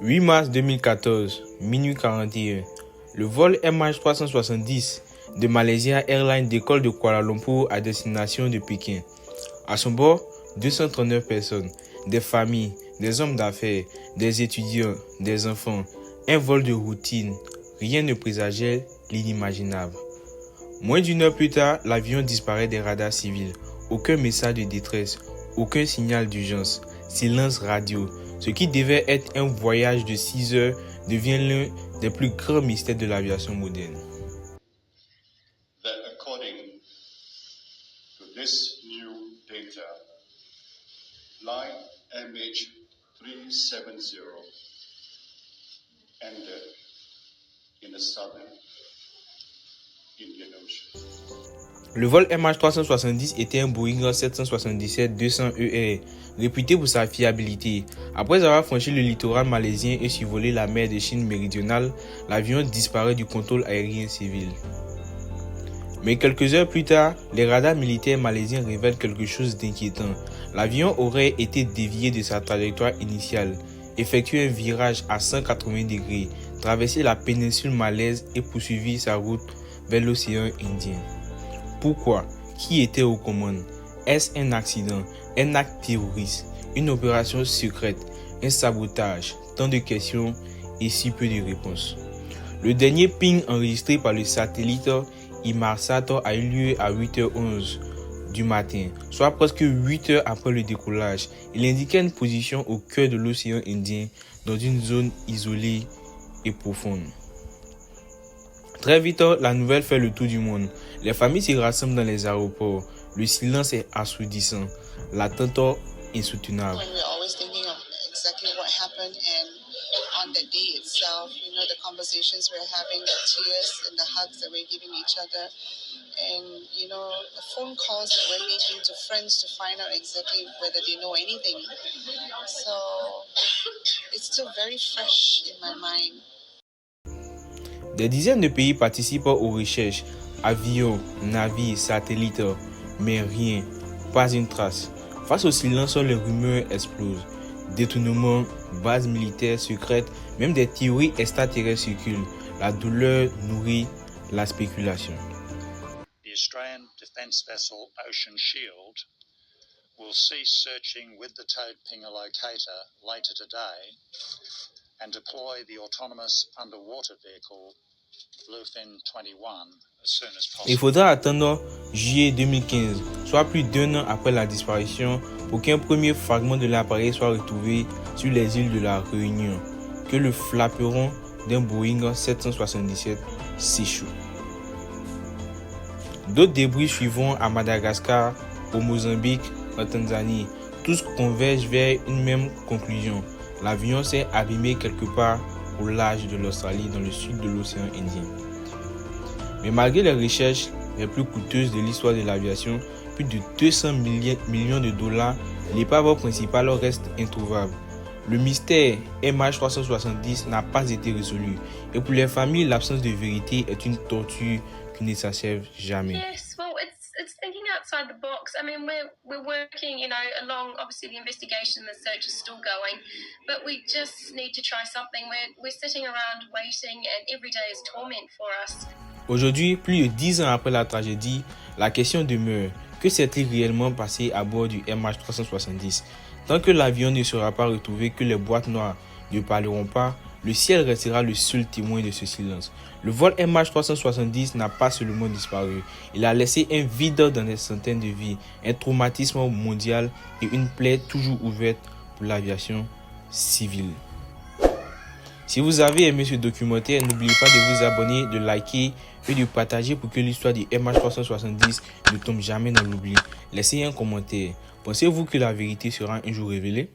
8 mars 2014, minuit 41, le vol MH370 de Malaysia Airlines décolle de Kuala Lumpur à destination de Pékin. À son bord, 239 personnes, des familles, des hommes d'affaires, des étudiants, des enfants. Un vol de routine, rien ne présageait l'inimaginable. Moins d'une heure plus tard, l'avion disparaît des radars civils. Aucun message de détresse, aucun signal d'urgence, silence radio. Ce qui devait être un voyage de 6 heures devient l'un des plus grands mystères de l'aviation moderne. That according to this new data, line MH370 ended in the southern Indian Ocean. Le vol MH370 était un Boeing 777-200ER, réputé pour sa fiabilité. Après avoir franchi le littoral malaisien et survolé la mer de Chine méridionale, l'avion disparaît du contrôle aérien civil. Mais quelques heures plus tard, les radars militaires malaisiens révèlent quelque chose d'inquiétant. L'avion aurait été dévié de sa trajectoire initiale, effectué un virage à 180 degrés, traversé la péninsule malaise et poursuivi sa route vers l'océan Indien. Pourquoi? Qui était aux commandes? Est-ce un accident, un acte terroriste, une opération secrète, un sabotage? Tant de questions et si peu de réponses. Le dernier ping enregistré par le satellite Inmarsat a eu lieu à 8h11 du matin, soit presque 8 heures après le décollage. Il indiquait une position au cœur de l'océan Indien, dans une zone isolée et profonde. Très vite, la nouvelle fait le tour du monde. Les familles se rassemblent dans les aéroports. Le silence est assourdissant. L'attente insoutenable. On the day itself, the conversations we're having, the tears and the hugs that we're giving each other, and the phone calls that we're making to friends to find out exactly whether they know anything. So it's still very fresh in my mind. Des dizaines de pays participent aux recherches, avions, navires, satellites, mais rien, pas une trace. Face au silence, les rumeurs explosent. Détournements, bases militaires secrètes, même des théories extraterrestres circulent. La douleur nourrit la spéculation. The Australian defence vessel Ocean Shield will cease searching with the towed pinger locator later today and deploy the autonomous underwater vehicle Bluefin 21 as soon as possible. Il faudra attendre juillet 2015, soit plus d'un an après la disparition, pour qu'un premier fragment de l'appareil soit retrouvé sur les îles de la Réunion, que le flaperon d'un Boeing 777 s'échoue. D'autres débris suivront à Madagascar, au Mozambique, en Tanzanie. Tous convergent vers une même conclusion. L'avion s'est abîmé quelque part au large de l'Australie, dans le sud de l'océan Indien. Mais malgré les recherches les plus coûteuses de l'histoire de l'aviation, plus de 200 millions de dollars, l'épave principale reste introuvable. Le mystère MH370 n'a pas été résolu, et pour les familles, l'absence de vérité est une torture qui ne s'achève jamais. Yes, well, it's thinking outside the box. I mean, we're working, along. Obviously, the investigation, the search is still going, but we just need to try something. We're sitting around waiting, and every day is torment for us. Aujourd'hui, plus de 10 ans après la tragédie, la question demeure: que s'est-il réellement passé à bord du MH370? Tant que l'avion ne sera pas retrouvé, que les boîtes noires ne parleront pas, le ciel restera le seul témoin de ce silence. Le vol MH370 n'a pas seulement disparu, il a laissé un vide dans des centaines de vies, un traumatisme mondial et une plaie toujours ouverte pour l'aviation civile. Si vous avez aimé ce documentaire, n'oubliez pas de vous abonner, de liker et de partager pour que l'histoire du MH370 ne tombe jamais dans l'oubli. Laissez un commentaire. Pensez-vous que la vérité sera un jour révélée?